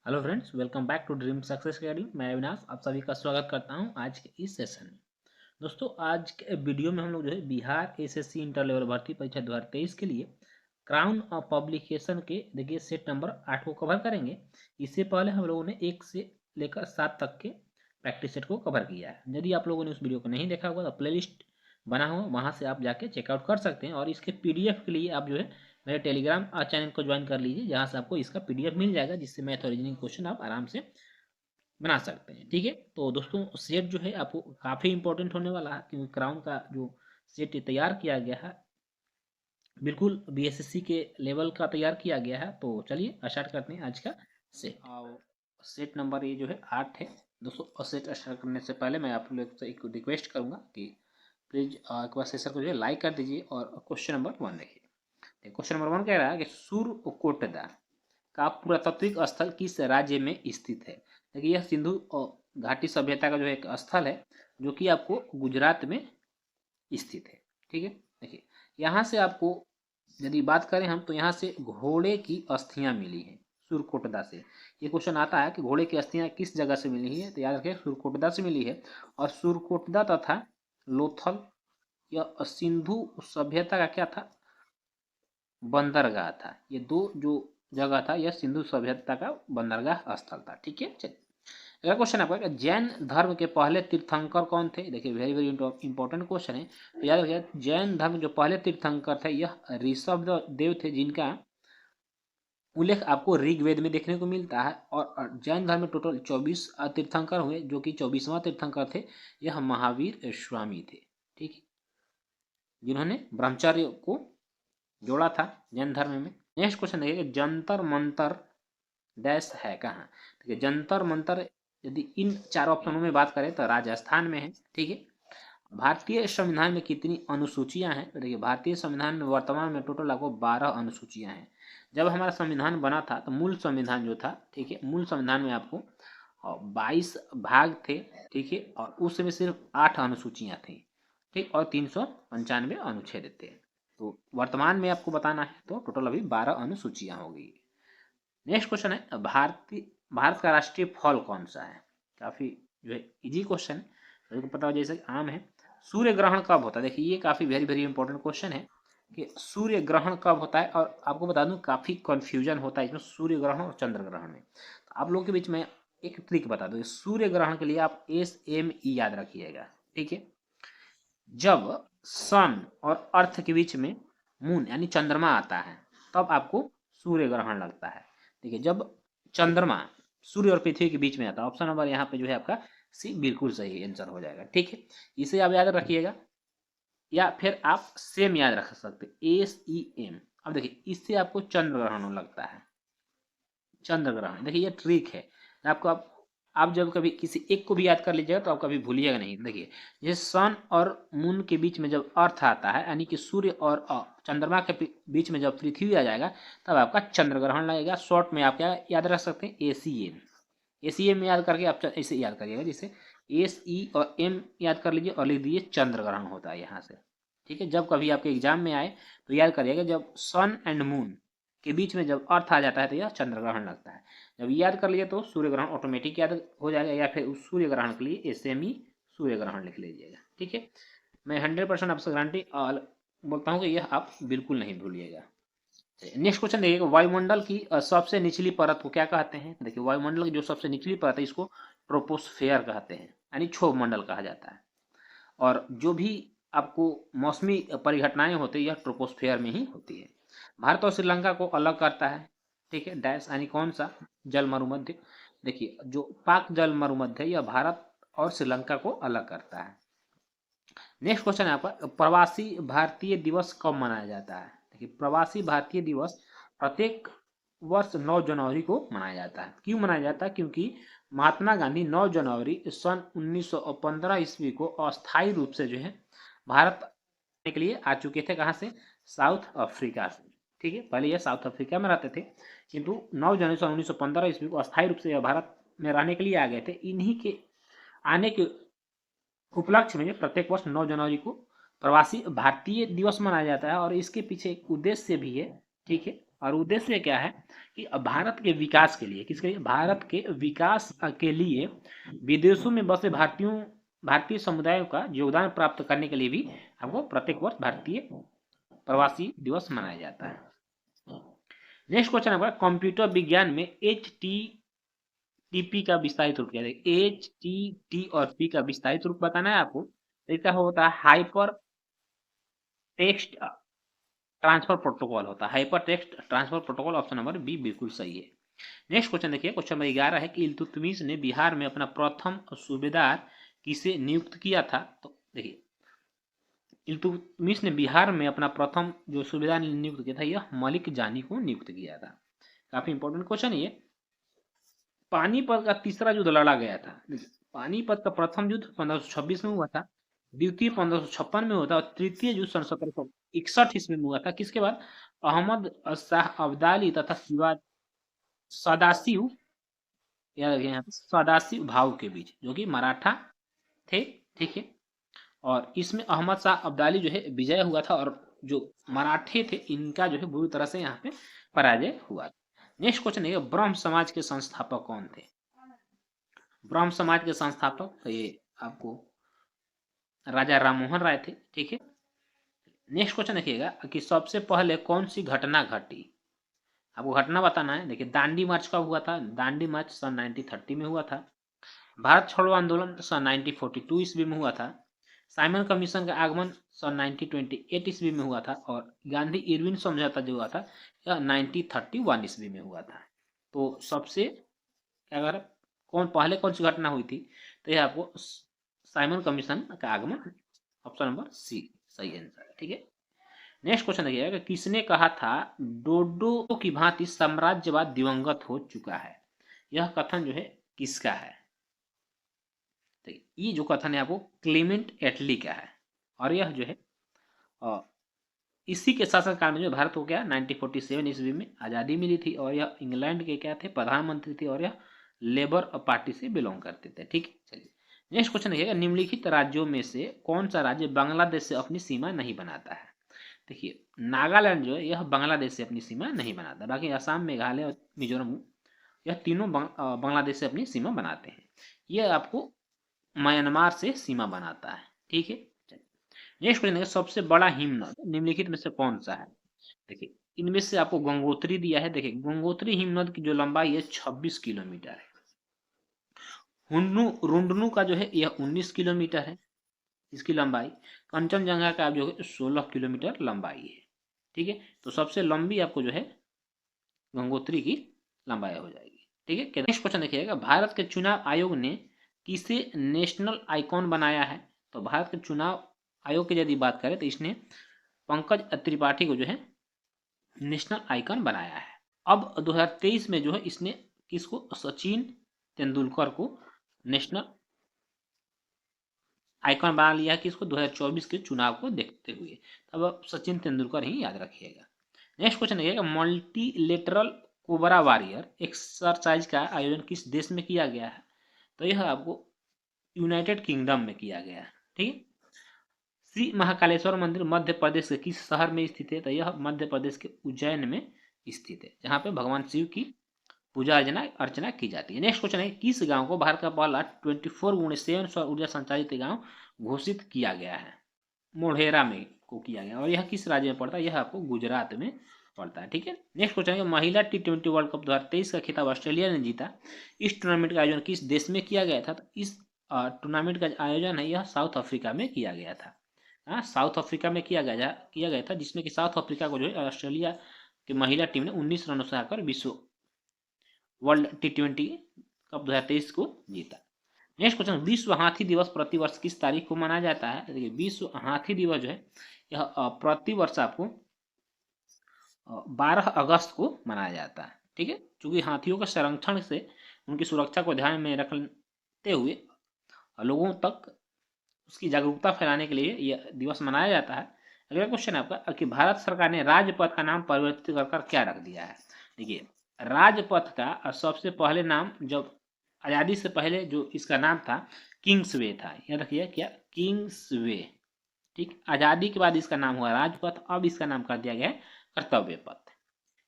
Hello friends, welcome back to dream success academy. मैं अविनाश आप सभी का स्वागत करता हूं आज के इस सेशन में। दोस्तों, आज के वीडियो में हम लोग जो है बिहार एसएससी इंटर लेवल भर्ती परीक्षा 2023 के लिए क्राउन ऑफ पब्लिकेशन के देखिए सेट नंबर 8 को कवर करेंगे। इससे पहले हम लोगों ने 1 से लेकर 7 तक के प्रैक्टिस सेट को कवर किया है। यदि आप लोगों ने उस वीडियो को नहीं देखा होगा तो प्लेलिस्ट बना हुआ वहाँ से आप जाके चेकआउट कर सकते हैं, और इसके पीडीएफ के लिए आप जो है मेरे टेलीग्राम चैनल को ज्वाइन कर लीजिए, जहाँ से आपको इसका पीडीएफ मिल जाएगा, जिससे मैथ और रीजनिंग क्वेश्चन आप आराम से बना सकते हैं। ठीक है, तो दोस्तों सेट जो है आपको काफ़ी इंपॉर्टेंट होने वाला है, क्योंकि क्राउन का जो सेट तैयार किया गया है बिल्कुल बीएसएससी के लेवल का तैयार किया गया है। तो चलिए स्टार्ट करते हैं आज का सेट। सेट नंबर ये जो है 8 है। दोस्तों, सेट स्टार्ट करने से पहले मैं आप लोग से एक रिक्वेस्ट करूंगा कि प्लीज एक बार सेशन को जो है लाइक कर दीजिए और क्वेश्चन नंबर 1 देखिए। क्वेश्चन नंबर 1 कह रहा है कि सूर्यकोटदा का पुरातात्विक स्थल किस राज्य में स्थित है। देखिए, यह सिंधु घाटी सभ्यता का जो एक स्थल है, जो कि आपको गुजरात में स्थित है। ठीक है, देखिए यहाँ से आपको यदि बात करें हम, तो यहाँ से घोड़े की अस्थियां मिली हैं सुरकोटदा से। ये क्वेश्चन आता है कि घोड़े की अस्थियां किस जगह से मिली है, तो याद रखें सुरकोटदा से मिली है। और सुरकोटदा तथा लोथल यह सिंधु सभ्यता का क्या था, बंदरगाह था। ये दो जो जगह था, यह सिंधु सभ्यता का बंदरगाह स्थल था। ठीक है, चलिए अगला क्वेश्चन आपका कि जैन धर्म के पहले तीर्थंकर कौन थे। देखिए, वेरी वेरी इंपॉर्टेंट क्वेश्चन है, तो याद रखिए जैन धर्म जो पहले तीर्थंकर थे यह ऋषभ देव थे, जिनका उल्लेख आपको ऋग्वेद में देखने को मिलता है। और जैन धर्म में टोटल 24 तीर्थंकर हुए, जो कि 24वां तीर्थंकर थे यह महावीर स्वामी थे। ठीक है, जिन्होंने ब्रह्मचर्य को जोड़ा था जैन धर्म में। नेक्स्ट क्वेश्चन देखिए, जंतर मंतर डैश है कहाँ। ठीक है, जंतर मंतर यदि इन 4 ऑप्शनों में बात करें तो राजस्थान में है। ठीक है, भारतीय संविधान में कितनी अनुसूचियां हैं। तो देखिए, भारतीय संविधान में वर्तमान में टोटल आपको 12 अनुसूचियां हैं। जब हमारा संविधान बना था तो मूल संविधान जो था, ठीक है, मूल संविधान में आपको 22 भाग थे। ठीक है, और उस समय सिर्फ 8 अनुसूचियां थी। ठीक, और 395 अनुच्छेद थे। तो वर्तमान में आपको बताना है तो टोटल अभी 12 अनुसूचियां हो गई। नेक्स्ट क्वेश्चन है, भारत का राष्ट्रीय फल कौन सा है। काफी जो है इजी क्वेश्चन है, सभी को पता हो जैसे आम है। सूर्य ग्रहण कब होता है। देखिए, ये काफी वेरी वेरी इंपॉर्टेंट क्वेश्चन है कि सूर्य ग्रहण कब होता है। और आपको बता दूं काफी कंफ्यूजन होता है इसमें सूर्य ग्रहण और चंद्र ग्रहण में। तो आप लोगों के बीच में एक ट्रिक बता दूं, सूर्य ग्रहण के लिए आप SME याद रखिएगा। ठीक है, जब सन और अर्थ के बीच में मून यानी चंद्रमा आता है तब आपको सूर्य ग्रहण लगता है। ठीक है, जब चंद्रमा सूर्य और पृथ्वी के बीच में आता है। ऑप्शन नंबर यहाँ पे जो है आपका सी बिल्कुल सही आंसर हो जाएगा। ठीक है, इसे आप याद रखिएगा, या फिर आप सेम याद रख सकते SEM। अब देखिए, इससे आपको चंद्र ग्रहण लगता है। चंद्र ग्रहण देखिए, ये ट्रिक है आपको। आप जब कभी किसी एक को भी याद कर लीजिएगा तो आप कभी भूलिएगा नहीं। देखिए, ये सन और मून के बीच में जब अर्थ आता है, यानी कि सूर्य और चंद्रमा के बीच में जब पृथ्वी आ जाएगा तब आपका चंद्र ग्रहण लगेगा। शॉर्ट में आप क्या याद रख सकते हैं, ACM। ACM में याद करके आप इसे याद करिएगा, जिससे SE और M याद कर लीजिए और लिख दीजिए चंद्र ग्रहण होता है यहाँ से। ठीक है, जब कभी आपके एग्जाम में आए तो याद करिएगा, जब सन एंड मून के बीच में जब अर्थ आ जाता है तो यह चंद्र ग्रहण लगता है। जब याद कर लिए तो सूर्य ग्रहण ऑटोमेटिक याद हो जाएगा, या फिर उस सूर्य ग्रहण के लिए SME सूर्य ग्रहण लिख लीजिएगा। ठीक है, मैं 100% आपसे गारंटी बोलता हूँ कि यह आप बिल्कुल नहीं भूलिएगा। नेक्स्ट क्वेश्चन देखिएगा, वायुमंडल की सबसे निचली परत को क्या कहते हैं। देखिए, वायुमंडल की जो सबसे निचली परत है इसको ट्रोपोस्फेयर कहते हैं, यानी क्षोभ मंडल कहा जाता है। और जो भी आपको मौसमी परिघटनाएं होती है यह ट्रोपोस्फेयर में ही होती है। भारत और श्रीलंका को अलग करता है, ठीक है, डैश यानी कौन सा, जल मरुमध्य। देखिए, जो पाक जल मरुमध्य यह भारत और श्रीलंका को अलग करता है। नेक्स्ट क्वेश्चन है आपका, प्रवासी भारतीय दिवस कब मनाया जाता है। देखिए, प्रवासी भारतीय दिवस प्रत्येक वर्ष 9 जनवरी को मनाया जाता है। क्यों मनाया जाता है, क्योंकि महात्मा गांधी 9 जनवरी सन 1915 ईस्वी को अस्थायी रूप से जो है भारत के लिए आ चुके थे। कहाँ से, साउथ अफ्रीका से। ठीक है, पहले यह साउथ अफ्रीका में रहते थे, किंतु 9 जनवरी सन 1915 ईस्वी को अस्थायी रूप से भारत में रहने के लिए आ गए थे। इन्हीं के आने के उपलक्ष्य में प्रत्येक वर्ष 9 जनवरी को प्रवासी भारतीय दिवस मनाया जाता है, और इसके पीछे एक उद्देश्य भी है। ठीक है, और उद्देश्य क्या है कि भारत के विकास के लिए, किसके लिए, भारत के विकास के लिए विदेशों में बसे भारतीय समुदायों का योगदान प्राप्त करने के लिए भी हमको प्रत्येक वर्ष भारतीय प्रवासी दिवस मनाया जाता है। नेक्स्ट क्वेश्चन आपका, कंप्यूटर विज्ञान में HTTP का विस्तारित रूप क्या है? HTT और P का विस्तारित रूप बताना है आपको। इसका होता है हाइपर टेक्स्ट ट्रांसफर प्रोटोकॉल होता है, hyper text transfer protocol. Option number B बिल्कुल सही है। नेक्स्ट क्वेश्चन देखिए, क्वेश्चन नंबर 11 है कि इल्तुतमिश ने बिहार में अपना प्रथम सूबेदार किसे नियुक्त किया था? तो देखिए, इल्तुतमिश ने बिहार में अपना प्रथम जो सूबेदार नियुक्त किया था, यह मलिक जानी को नियुक्त किया था। काफी इंपॉर्टेंट क्वेश्चन ये। पानीपत का तीसरा युद्ध लड़ा गया था। पानीपत का प्रथम युद्ध 1526 में हुआ था, द्वितीय 1556 में हुआ था, और तृतीय युद्ध सन 1761 ईस्वी में हुआ था। किसके बाद? अहमद शाह अब्दाली तथा सदाशिव, याद रखिए यहाँ पे, सदाशिव भाव के बीच, जो कि मराठा थे, ठीक है। और इसमें अहमद शाह अब्दाली जो है विजय हुआ था, और जो मराठे थे इनका जो है बुरी तरह से यहाँ पे पराजय हुआ। नेक्स्ट क्वेश्चन है, ब्रह्म समाज के संस्थापक कौन थे? ब्रह्म समाज के संस्थापक तो ये आपको राजा राममोहन राय थे, ठीक है। नेक्स्ट क्वेश्चन देखिएगा कि सबसे पहले कौन सी घटना घटी? आपको घटना बताना है। देखिए, दांडी मार्च कब हुआ था? दांडी मार्च सन 1930 में हुआ था। भारत छोड़ो आंदोलन सन 1942 ईस्वी में हुआ था। साइमन कमीशन का आगमन सन 1928 ईस्वी में हुआ था। और गांधी इरविन समझौता जो हुआ था यह 1931 ईस्वी में हुआ था। तो सबसे अगर कौन सी घटना हुई थी, तो यह आपको साइमन कमीशन का आगमन, ऑप्शन नंबर सी सही आंसर है, ठीक है। नेक्स्ट क्वेश्चन देखिएगा कि किसने कहा था डोडो की भांति साम्राज्यवाद दिवंगत हो चुका है? यह कथन जो है किसका है? ये जो कथन है आपको क्लेमेंट एटली का है। और यह जो है इसी के शासनकाल में जो भारत को क्या 1947 ईस्वी में आज़ादी मिली थी, और यह इंग्लैंड के क्या थे, प्रधानमंत्री थे, और यह लेबर पार्टी से बिलोंग करते थे, ठीक है। चलिए नेक्स्ट क्वेश्चन देखिएगा, निम्नलिखित राज्यों में से कौन सा राज्य बांग्लादेश से अपनी सीमा नहीं बनाता है? देखिए, नागालैंड जो है यह बांग्लादेश से अपनी सीमा नहीं बनाता, बाकी असम, मेघालय और मिजोरम यह तीनों बांग्लादेश से अपनी सीमा बनाते हैं। यह आपको म्यांमार से सीमा बनाता है, ठीक है। नेक्स्ट क्वेश्चन है, सबसे बड़ा हिमनद निम्नलिखित में से कौन सा है? देखिए, इनमें से आपको गंगोत्री दिया है। देखिए, गंगोत्री हिमनद की जो लंबाई है 26 किलोमीटर है। रुंडनु का जो है यह 19 किलोमीटर है इसकी लंबाई। कंचनजंगा का जो है 16 किलोमीटर लंबाई है, ठीक है। तो सबसे लंबी आपको जो है गंगोत्री की लंबाई हो जाएगी, ठीक है। नेक्स्ट क्वेश्चन देखिएगा, भारत के चुनाव आयोग ने किसे नेशनल आइकॉन बनाया है? तो भारत के चुनाव आयोग की यदि बात करें तो इसने पंकज त्रिपाठी को जो है नेशनल आइकन बनाया है। अब 2023 में जो है इसने किसको, सचिन तेंदुलकर को नेशनल आइकन बना लिया है। किसको, 2024 के चुनाव को देखते हुए। अब सचिन तेंदुलकर ही याद रखिएगा। नेक्स्ट क्वेश्चन देखिएगा, मल्टीलेटरल कोबरा वॉरियर एक्सरसाइज का आयोजन किस देश में किया गया है? तो यह आपको यूनाइटेड किंगडम में किया गया है, ठीक है। श्री महाकालेश्वर मंदिर मध्य प्रदेश के किस शहर में स्थित है? तो यह मध्य प्रदेश के उज्जैन में स्थित है, जहाँ पे भगवान शिव की पूजा अर्चना की जाती है। नेक्स्ट क्वेश्चन है, किस गांव को भारत का पहला 24x7 सौर ऊर्जा संचालित गांव घोषित किया गया है? मोढेरा में को किया गया, और यह किस राज्य में पड़ता है? यह आपको गुजरात में पड़ता है, ठीक है। नेक्स्ट क्वेश्चन है, महिला T20 वर्ल्ड कप 2023 का खिताब ऑस्ट्रेलिया ने जीता। इस टूर्नामेंट का आयोजन किस देश में किया गया था? तो इस टूर्नामेंट का आयोजन है यह साउथ अफ्रीका में किया गया था। साउथ अफ्रीका में किया गया था, जिसमें कि साउथ अफ्रीका को जो है ऑस्ट्रेलिया की महिला टीम ने 19 रनों से आकर विश्व वर्ल्ड T20 कप 2023 को जीता। नेक्स्ट क्वेश्चन, विश्व हाथी दिवस प्रतिवर्ष किस तारीख को मनाया जाता है? देखिए, विश्व हाथी दिवस जो है यह प्रतिवर्ष आपको 12 अगस्त को मनाया जाता है, ठीक है। चूंकि हाथियों के संरक्षण से उनकी सुरक्षा को ध्यान में रखते हुए लोगों तक उसकी जागरूकता फैलाने के लिए यह दिवस मनाया जाता है। अगला क्वेश्चन है आपका कि भारत सरकार ने राजपथ का नाम परिवर्तित कर क्या रख दिया है? देखिए, राजपथ का सबसे पहले नाम जब आज़ादी से पहले जो इसका नाम था किंग्स वे था। याद रखिए क्या, किंग्स वे, ठीक। आज़ादी के बाद इसका नाम हुआ राजपथ, अब इसका नाम कर दिया गया है कर्तव्य पथ।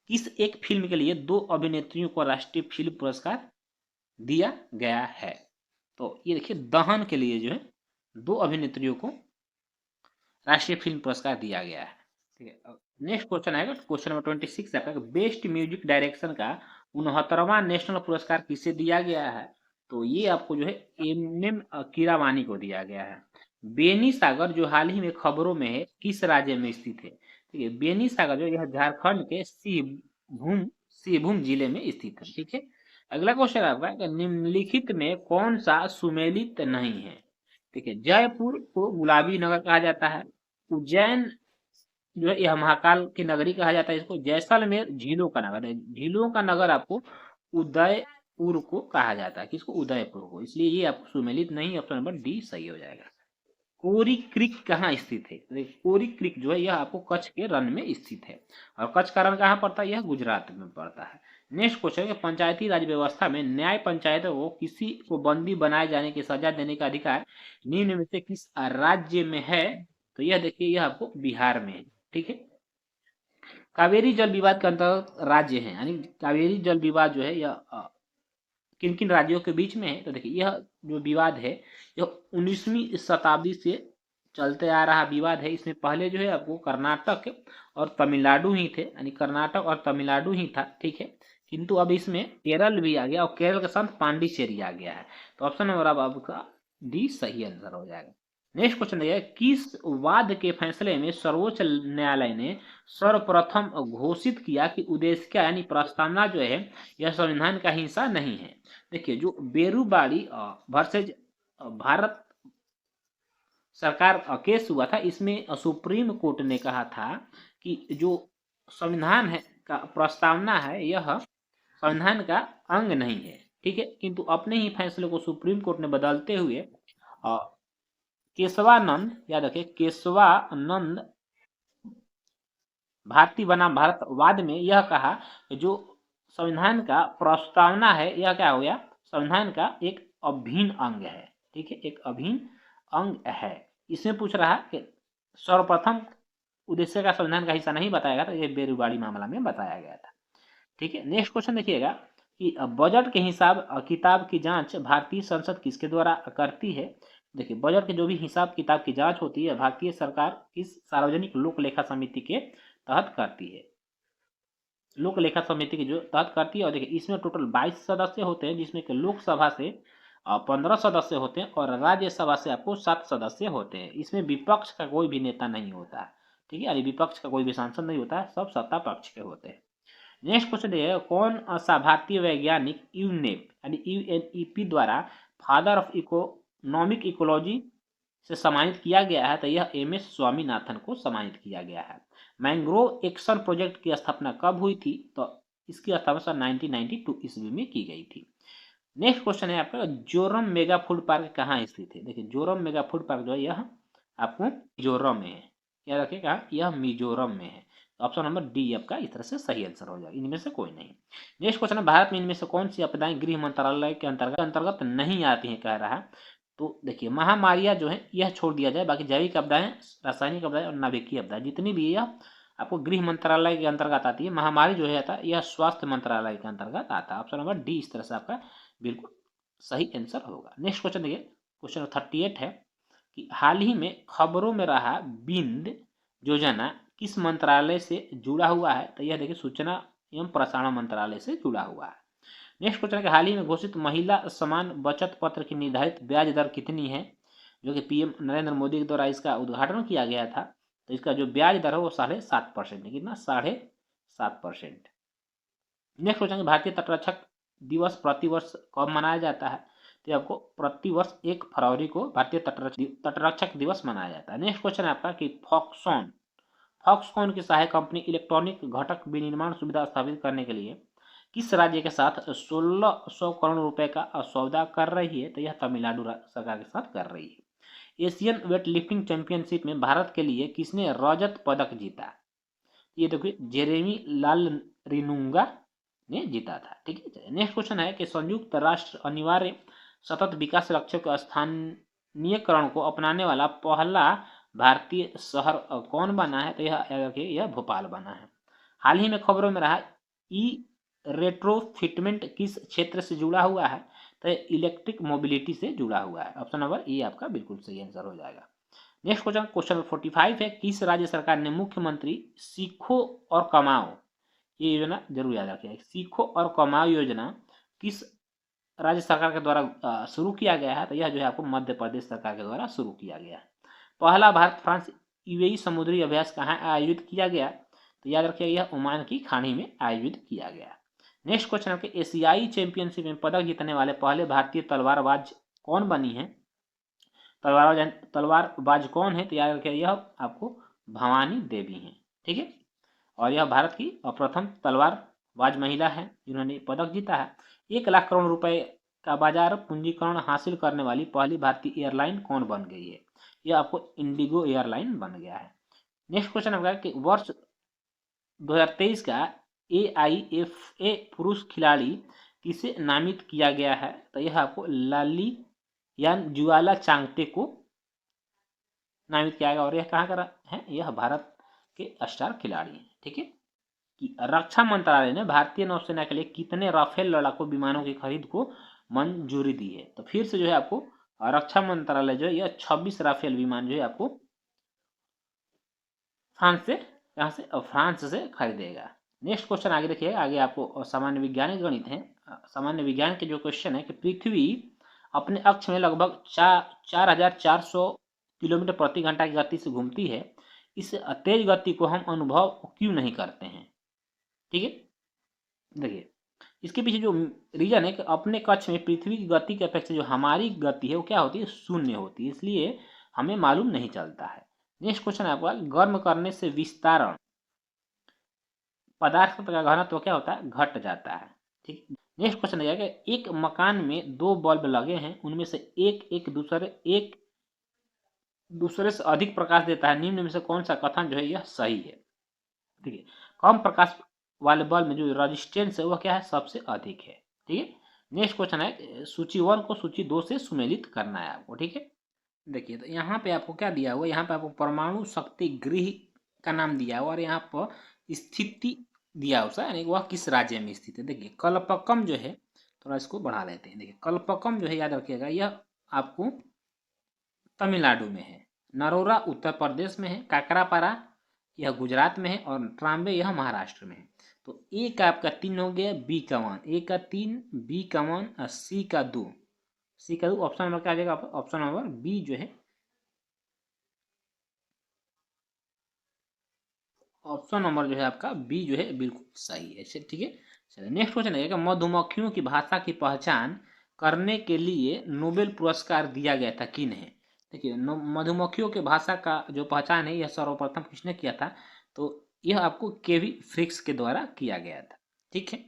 किस एक फिल्म के लिए 2 अभिनेत्रियों को राष्ट्रीय फिल्म पुरस्कार दिया गया है? तो ये देखिए दहन के लिए जो है 2 अभिनेत्रियों को राष्ट्रीय फिल्म पुरस्कार दिया गया है। ठीक है, नेक्स्ट क्वेश्चन आएगा क्वेश्चन नंबर 26 आपका, बेस्ट म्यूजिक डायरेक्शन का 69वां नेशनल पुरस्कार किसे दिया गया है? तो ये आपको जो है एम कीरावानी को दिया गया है। बेनी सागर जो हाल ही में खबरों में है किस राज्य में स्थित है? ठीक है, बेनी सागर जो यह झारखंड के सिंहभूम जिले में स्थित है। ठीक है, अगला क्वेश्चन आपका कि निम्नलिखित में कौन सा सुमेलित नहीं है? ठीक है, जयपुर को गुलाबी नगर कहा जाता है, उज्जैन जो है यह महाकाल की नगरी कहा जाता है इसको, जैसलमेर झीलों का नगर है, झीलों का नगर आपको उदयपुर को कहा जाता है, किसको? उदयपुर को, इसलिए ये आपको सुमेलित नहीं, ऑप्शन नंबर डी सही हो जाएगा। कोरी क्रिक कहाँ स्थित है? तो कोरी क्रिक जो है यह आपको कच्छ के रण में स्थित है, और कच्छ का रण कहाँ पड़ता है? यह गुजरात में पड़ता है। नेक्स्ट क्वेश्चन है, पंचायती राज व्यवस्था में न्याय पंचायतों को किसी को बंदी बनाए जाने की सजा देने का अधिकार निम्न में से किस राज्य में है? तो यह देखिए यह आपको बिहार में है। ठीक है, कावेरी जल विवाद के अंतर्गत राज्य है, यानी कावेरी जल विवाद जो है यह किन किन राज्यों के बीच में है? तो देखिए यह जो विवाद है यह 19वीं शताब्दी से चलते आ रहा विवाद है। इसमें पहले जो है आपको कर्नाटक और तमिलनाडु ही थे, यानी कर्नाटक और तमिलनाडु ही था। ठीक है, किंतु अब इसमें केरल भी आ गया और केरल के साथ पांडिचेरी आ गया है। तो ऑप्शन नंबर अब आपका डी सही आंसर हो जाएगा। नेक्स्ट क्वेश्चन है, किस वाद के फैसले में सर्वोच्च न्यायालय ने सर्वप्रथम घोषित किया कि उद्देश्य यानी प्रस्तावना जो है यह संविधान का हिस्सा नहीं है? देखिए जो बेरूबाड़ी वर्सेज भारत सरकार केस हुआ था, इसमें सुप्रीम कोर्ट ने कहा था कि जो संविधान है का प्रस्तावना है यह संविधान का अंग नहीं है। ठीक है, किंतु अपने ही फैसले को सुप्रीम कोर्ट ने बदलते हुए केशवानंद, याद रखिए केशवानंद भारतीय बनाम भारतवाद में यह कहा कि जो संविधान का प्रस्तावना है यह क्या हो गया? संविधान का एक अभिन्न अंग है। ठीक है, एक अभिन्न अंग है। इसमें पूछ रहा है कि सर्वप्रथम उद्देश्य का संविधान का हिस्सा नहीं बताया गया था, यह बेरूबाड़ी मामला में बताया गया था। ठीक है, नेक्स्ट क्वेश्चन देखिएगा कि बजट के हिसाब किताब की जांच भारतीय संसद किसके द्वारा करती है? देखिए बजट के जो भी हिसाब किताब की जांच होती है भारतीय सरकार किस सार्वजनिक लोक लेखा समिति के तहत करती है? लोक लेखा समिति की जो तहत करती है। और देखिए इसमें टोटल 22 सदस्य होते हैं, जिसमें कि लोकसभा से 15 सदस्य होते हैं और राज्यसभा से आपको 7 सदस्य होते हैं। इसमें विपक्ष का कोई भी नेता नहीं होता है। ठीक है, यानी विपक्ष का कोई भी सांसद नहीं होता है, सब सत्ता पक्ष के होते हैं। नेक्स्ट क्वेश्चन ये है, कौन सा भारतीय वैज्ञानिक यूनेप यानी यूएनईपी द्वारा फादर ऑफ इकोनॉमिक इकोलॉजी से सम्मानित किया गया है? तो यह एम.एस. स्वामीनाथन को सम्मानित किया गया है। मैंग्रोव एक्शन प्रोजेक्ट की स्थापना कब हुई थी? तो इसकी स्थापना 1992 ईस्वी में की गई थी। नेक्स्ट क्वेश्चन है आपका, जोरम मेगा फूड पार्क कहाँ स्थित है? देखिए जोरम मेगा फूड पार्क जो है यह आपको मिजोरम में है। क्या रखिएगा, यह मिजोरम में है। ऑप्शन नंबर डी आपका इस तरह से सही आंसर हो जाएगा, इनमें से कोई नहीं। नेक्स्ट क्वेश्चन है, भारत में इनमें से कौन सी आपदाएं गृह मंत्रालय के अंतर्गत नहीं आती हैं, कह रहा है। तो देखिए महामारियां जो है यह छोड़ दिया जाए, बाकी जैविक आपदाएं, रासायनिक आपदाएं और नाभिकीय आपदाएं जितनी भी यह आपको गृह मंत्रालय के अंतर्गत आती है। महामारी जो है आता यह स्वास्थ्य मंत्रालय के अंतर्गत आता है। ऑप्शन नंबर डी इस तरह से आपका बिल्कुल सही आंसर होगा। नेक्स्ट क्वेश्चन देखिए क्वेश्चन 38 है कि हाल ही में खबरों में रहा बिंद योजना किस मंत्रालय से जुड़ा हुआ है? तो यह देखिए सूचना एवं प्रसारण मंत्रालय से जुड़ा हुआ है। नेक्स्ट क्वेश्चन है, हाल ही में घोषित महिला समान बचत पत्र की निर्धारित ब्याज दर कितनी है? जो कि पीएम नरेंद्र मोदी के द्वारा इसका उद्घाटन किया गया था। तो इसका जो ब्याज दर है वो 7.5% है। कितना? 7.5%। नेक्स्ट क्वेश्चन है, भारतीय तटरक्षक दिवस प्रतिवर्ष कब मनाया जाता है? तो आपको प्रतिवर्ष 1 फरवरी को भारतीय तटरक्षक दिवस मनाया जाता है। नेक्स्ट क्वेश्चन है आपका कि फॉक्सकॉन की सहायक कंपनी इलेक्ट्रॉनिक घटक विनिर्माण सुविधा स्थापित करने के लिए किस राज्य के साथ 1600 करोड़ रुपए का सौदा कर रही है? तो यह तमिलनाडु सरकार के साथ कर रही है। एशियन वेट लिफ्टिंग चैंपियनशिप में भारत के लिए किसने रजत पदक जीता? ये देखिए जेरेमी लाल रिनुंगा ने जीता था। ठीक है, नेक्स्ट क्वेश्चन है कि संयुक्त राष्ट्र अनिवार्य सतत विकास लक्ष्यों के स्थानीयकरण को अपनाने वाला पहला भारतीय शहर कौन बना है? तो यह भोपाल बना है। हाल ही में खबरों में रहा ई रेट्रोफिटमेंट किस क्षेत्र से जुड़ा हुआ है? तो इलेक्ट्रिक मोबिलिटी से जुड़ा हुआ है। ऑप्शन नंबर ए आपका बिल्कुल सही आंसर हो जाएगा। नेक्स्ट क्वेश्चन, क्वेश्चन 45 है, किस राज्य सरकार ने मुख्यमंत्री सीखो और कमाओ ये योजना, जरूर याद रखिएगा, सीखो और कमाओ योजना किस राज्य सरकार के द्वारा शुरू किया गया है? तो यह जो है आपको मध्य प्रदेश सरकार के द्वारा शुरू किया गया है। पहला भारत फ्रांस यूएई समुद्री अभ्यास कहाँ आयोजित किया गया? तो याद रखिएगा यह ओमान की खाड़ी में आयोजित किया गया। नेक्स्ट क्वेश्चन आपके, एशियाई चैंपियनशिप में पदक जीतने वाले पहले भारतीय तलवारबाज कौन बनी है? तलवारबाज कौन है? तो याद रखिए यह आपको भवानी देवी हैं। ठीक है, और यह भारत की प्रथम तलवारबाज महिला है जिन्होंने पदक जीता है। 1 लाख करोड़ रुपए का बाजार पूंजीकरण हासिल करने वाली पहली भारतीय एयरलाइन कौन बन गई है? यह आपको इंडिगो एयरलाइन बन गया है। नेक्स्ट क्वेश्चन आपका कि वर्ष 2023 का AIFA पुरुष खिलाड़ी किसे नामित किया गया है? तो यह आपको लालियान चांगते को नामित किया गया, और यह कहाँ का है? यह भारत के स्टार खिलाड़ी हैं। ठीक है, कि रक्षा मंत्रालय ने भारतीय नौसेना के लिए कितने राफेल लड़ाकू विमानों की खरीद को मंजूरी दी है? तो फिर से जो है आपको रक्षा मंत्रालय जो है यह 26 राफेल विमान जो है आपको फ्रांस से खरीदेगा। नेक्स्ट क्वेश्चन आगे देखिए, आगे आपको सामान्य विज्ञान गणित है। सामान्य विज्ञान के जो क्वेश्चन है कि पृथ्वी अपने अक्ष में लगभग 4,400 किलोमीटर प्रति घंटा की गति से घूमती है। इस तेज गति को हम अनुभव क्यों नहीं करते हैं? ठीक है, देखिए इसके पीछे जो रीजन है कि अपने कक्ष में पृथ्वी की गति की अपेक्षा जो हमारी गति है वो क्या होती है? शून्य होती है, इसलिए हमें मालूम नहीं चलता है। नेक्स्ट क्वेश्चन आपका, गर्म करने से विस्तारण पदार्थ का घनत्व क्या होता है? घट जाता है। ठीक, नेक्स्ट क्वेश्चन है कि एक मकान में 2 बल्ब लगे हैं, उनमें से एक दूसरे से अधिक प्रकाश देता है, निम्न में से कौन सा कथन जो है यह सही है? ठीक है, कम प्रकाश वाले बल्ब में जो रेजिस्टेंस है वह क्या है? सबसे अधिक है। ठीक है, नेक्स्ट क्वेश्चन है, सूची 1 को सूची 2 से सुमेलित करना है आपको। ठीक है, देखिए तो यहाँ पे आपको क्या दिया हुआ है? यहाँ पे आपको परमाणु शक्ति गृह का नाम दिया हुआ और यहाँ पर स्थिति दिया हुआ है, यानी वह किस राज्य में स्थित है। देखिए कल्पक्कम जो है, थोड़ा इसको बढ़ा लेते हैं। देखिए कल्पक्कम जो है याद रखिएगा यह आपको तमिलनाडु में है, नरोरा उत्तर प्रदेश में है, काकरापारा यह गुजरात में है, और ट्राम्बे यह महाराष्ट्र में है। तो ए का आपका 3 हो गया, बी का 1, ए का 3, बी का 1 और सी का 2। ऑप्शन नंबर क्या आ जाएगा? ऑप्शन नंबर बी जो है, ऑप्शन नंबर जो है आपका बी जो है बिल्कुल सही है। ठीक है, चलिए नेक्स्ट क्वेश्चन है कि मधुमक्खियों की भाषा की पहचान करने के लिए नोबेल पुरस्कार दिया गया था किन है? देखिए मधुमक्खियों की भाषा का जो पहचान है यह सर्वप्रथम किसने किया था? तो यह आपको केवी फ्रिक्स के द्वारा किया गया था। ठीक है,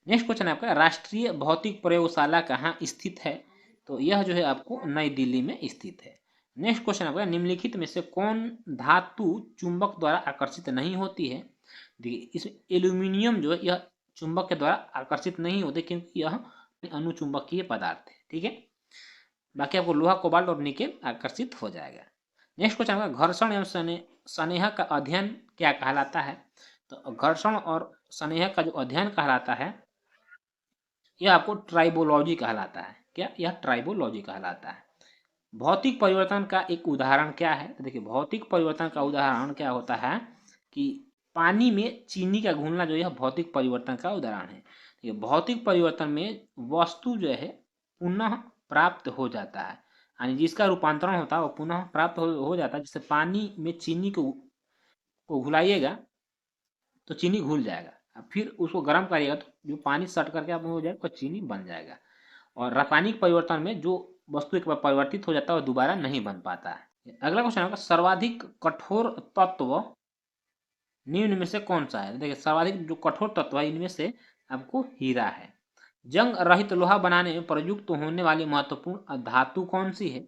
नेक्स्ट क्वेश्चन है आपका, राष्ट्रीय भौतिक प्रयोगशाला कहाँ स्थित है? तो यह जो है आपको नई दिल्ली में स्थित है। नेक्स्ट क्वेश्चन आपका, निम्नलिखित में से कौन धातु चुंबक द्वारा आकर्षित नहीं होती है? देखिए इसमें एल्यूमिनियम जो है यह चुंबक के द्वारा आकर्षित नहीं होते क्योंकि यह अनुचुंबकीय पदार्थ है। ठीक है, बाकी आपको लोहा, कोबाल्ट और निकेल आकर्षित हो जाएगा। नेक्स्ट क्वेश्चन आपका, घर्षण एवं स्नेह का अध्ययन क्या कहलाता है? तो घर्षण और स्नेह का जो अध्ययन कहलाता है यह आपको ट्राइबोलॉजी कहलाता है। क्या? यह ट्राइबोलॉजी कहलाता है। भौतिक परिवर्तन का एक उदाहरण क्या है? तो देखिए भौतिक परिवर्तन का उदाहरण क्या होता है कि पानी में चीनी का घुलना जो है भौतिक परिवर्तन का उदाहरण है। देखिए भौतिक परिवर्तन में वस्तु जो है पुनः प्राप्त हो जाता है, यानी जिसका रूपांतरण होता है वो पुनः प्राप्त हो जाता है। जैसे पानी में चीनी को घुलाइएगा तो चीनी घुल जाएगा, अब फिर उसको गर्म करिएगा तो जो पानी सट करके आप हो जाएगा तो चीनी बन जाएगा। और रासायनिक परिवर्तन में जो वस्तु एक बार परिवर्तित हो जाता है वो दोबारा नहीं बन पाता है। अगला क्वेश्चन होगा, सर्वाधिक कठोर तत्व निम्न में से कौन सा है? देखिए सर्वाधिक जो कठोर तत्व है इनमें से आपको हीरा है। जंग रहित लोहा बनाने में प्रयुक्त होने वाली महत्वपूर्ण धातु कौन सी है?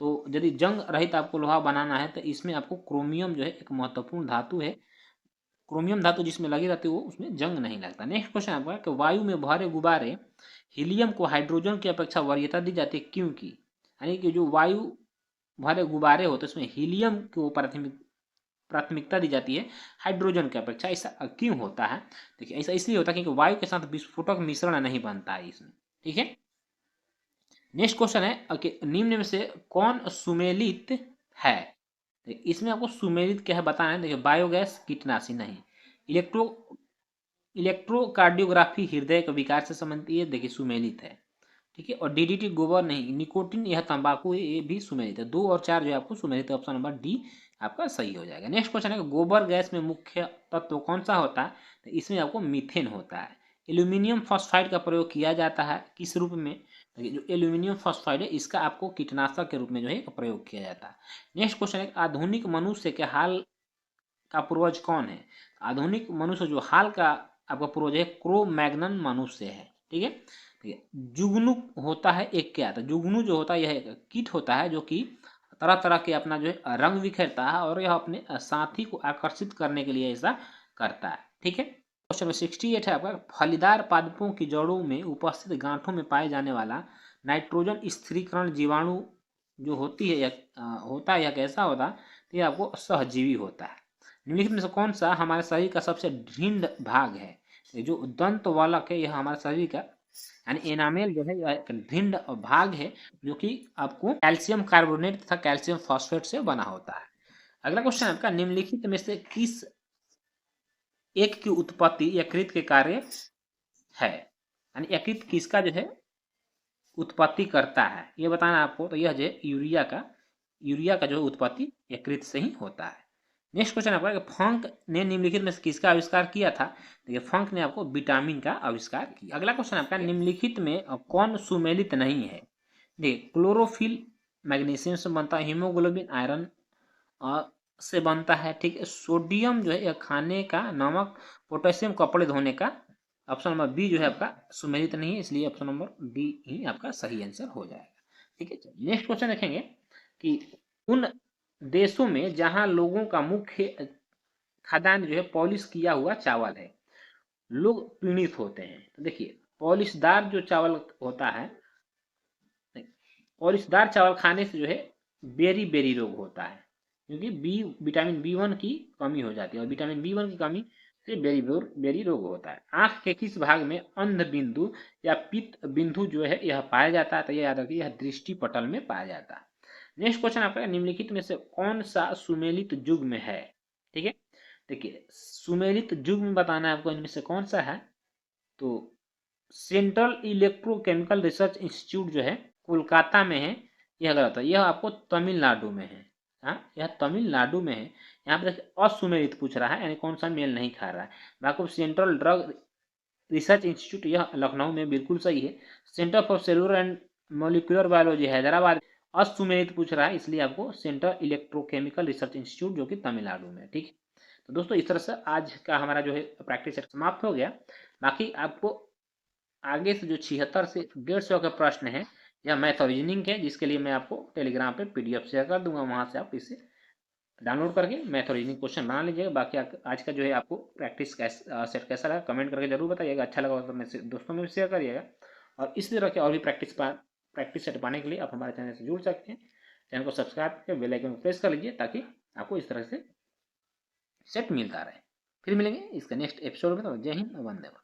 तो यदि जंग रहित आपको लोहा बनाना है तो इसमें आपको क्रोमियम जो है एक महत्वपूर्ण धातु है। क्रोमियम धातु जिसमें लगी रहती है वो उसमें जंग नहीं लगता। नेक्स्ट क्वेश्चन आपका कि वायु में भरे गुब्बारे हीलियम को हाइड्रोजन की अपेक्षा वरीयता दी जाती है क्योंकि, यानी कि जो वायु भरे गुब्बारे होते हैं उसमें हीलियम को प्राथमिकता प्राथमिकता दी जाती है हाइड्रोजन की अपेक्षा। ऐसा क्यों होता है? देखिए, ऐसा इसलिए होता है क्योंकि वायु के साथ विस्फोटक मिश्रण नहीं बनता है इसमें। ठीक है, नेक्स्ट क्वेश्चन है कि निम्न में से कौन सुमेलित है? इसमें आपको सुमेलित क्या है बताना है। देखिए, बायोगैस कीटनाशी नहीं, इलेक्ट्रोकार्डियोग्राफी हृदय के विकार से संबंधित है, देखिए सुमेलित है। ठीक है, और डीडीटी गोबर नहीं, निकोटिन यह तंबाकू ये भी सुमेलित है। 2 और 4 जो है आपको सुमेलित है, ऑप्शन नंबर डी आपका सही हो जाएगा। नेक्स्ट क्वेश्चन है कि गोबर गैस में मुख्य तत्व कौन सा होता है? तो इसमें आपको मीथेन होता है। एल्यूमिनियम फॉस्फाइड का प्रयोग किया जाता है किस रूप में? जो एल्यूमिनियम फॉस्फाइड है इसका आपको कीटनाशक के रूप में जो है प्रयोग किया जाता है। नेक्स्ट क्वेश्चन है आधुनिक मनुष्य के हाल का पूर्वज कौन है? आधुनिक मनुष्य जो हाल का आपका पूर्वज है क्रो मैग्नन मनुष्य है। ठीक है, ठीक है। जुगनू होता है एक क्या? तो जुगनू जो होता है यह एक कीट होता है जो कि तरह तरह के अपना जो है रंग बिखेरता है और यह अपने साथी को आकर्षित करने के लिए ऐसा करता है। ठीक है, क्वेश्चन नंबर 68 है आपका, फलीदार पादपों की जड़ों में उपस्थित गांठों में पाए जाने वाला नाइट्रोजन स्थिरीकरण जीवाणु जो होती है होता है, यह कैसा होता है? तो यह आपको सहजीवी होता है। निम्नलिखित में से कौन सा हमारे शरीर का सबसे ढींढ भाग है? जो दंत वालक है यह हमारे शरीर का यानी एनामेल जो है यह एक ढींढ भाग है जो कि आपको कैल्शियम कार्बोनेट तथा कैल्शियम फॉस्फेट से बना होता है। अगला क्वेश्चन आपका, निम्नलिखित में से किस एक की उत्पत्ति यकृत के कार्य है? यानी यकृत किसका जो है उत्पत्ति करता है ये बताना आपको। तो यह जो है यूरिया का जो उत्पत्ति यकृत से ही होता है। नेक्स्ट क्वेश्चन आपका, फंक ने निम्नलिखित में से किसका आविष्कार किया था? देखिए, फंक ने आपको विटामिन का आविष्कार किया। अगला क्वेश्चन आपका, निम्नलिखित में कौन सुमेलित नहीं है? देखिए, क्लोरोफिल मैग्नीशियम से बनता है, हीमोग्लोबिन आयरन से बनता है। ठीक है, सोडियम जो है यह खाने का, नमक पोटेशियम कपड़े धोने का। ऑप्शन नंबर बी जो है आपका सुमेलित नहीं है, इसलिए ऑप्शन नंबर डी ही आपका सही आंसर हो जाएगा। ठीक है, नेक्स्ट क्वेश्चन देखेंगे कि उन देशों में जहां लोगों का मुख्य खाद्यान्न जो है पॉलिश किया हुआ चावल है, लोग पीड़ित होते हैं। तो देखिए, पॉलिशदार जो चावल होता है, पॉलिशदार चावल खाने से जो है बेरी बेरी रोग होता है क्योंकि विटामिन B1 की कमी हो जाती है और विटामिन B1 की कमी से बेरी रोग होता है। आंख के किस भाग में अंध बिंदु या पित्त बिंदु जो है यह पाया जाता है? तो यह याद रखिए, यह दृष्टि पटल में पाया जाता है। नेक्स्ट क्वेश्चन आपका, निम्नलिखित में से कौन सा सुमेलित युग्म है? ठीक है, देखिए सुमेलित युग्म बताना है आपको, इनमें से कौन सा है? तो सेंट्रल इलेक्ट्रोकेमिकल रिसर्च इंस्टीट्यूट जो है कोलकाता में है, यह गलत है, यह आपको तमिलनाडु में है। हाँ, यह तमिलनाडु में है। यहाँ पर देखिए असुमेलित पूछ रहा है यानी कौन सा मेल नहीं खा रहा है। बाकी सेंट्रल ड्रग रिसर्च इंस्टीट्यूट यह लखनऊ में बिल्कुल सही है। Centre for cellular and molecular biology Hyderabad. असुमेलित पूछ रहा है इसलिए आपको सेंट्रल इलेक्ट्रोकेमिकल रिसर्च इंस्टीट्यूट जो कि तमिलनाडु में। ठीक है, तो दोस्तों इस तरह से आज का हमारा जो है प्रैक्टिस सेट समाप्त हो गया। बाकी आपको आगे से जो 76 से 150 के प्रश्न है यह मैथ और रीजनिंग है, जिसके लिए मैं आपको टेलीग्राम पे PDF शेयर कर दूंगा, वहां से आप इसे डाउनलोड करके मैथ और रीजनिंग क्वेश्चन बना लीजिएगा। बाकी आज का जो है आपको प्रैक्टिस सेट कैसा लगा कमेंट करके जरूर बताइएगा। अच्छा लगा तो मेरे दोस्तों में भी शेयर करिएगा और इसी तरह के और भी प्रैक्टिस सेट पाने के लिए आप हमारे चैनल से जुड़ सकते हैं। चैनल को सब्सक्राइब करके बेल आइकन को प्रेस कर लीजिए ताकि आपको इस तरह से सेट मिलता रहे। फिर मिलेंगे इसका नेक्स्ट एपिसोड में। तो जय हिंद, वंदे मातरम।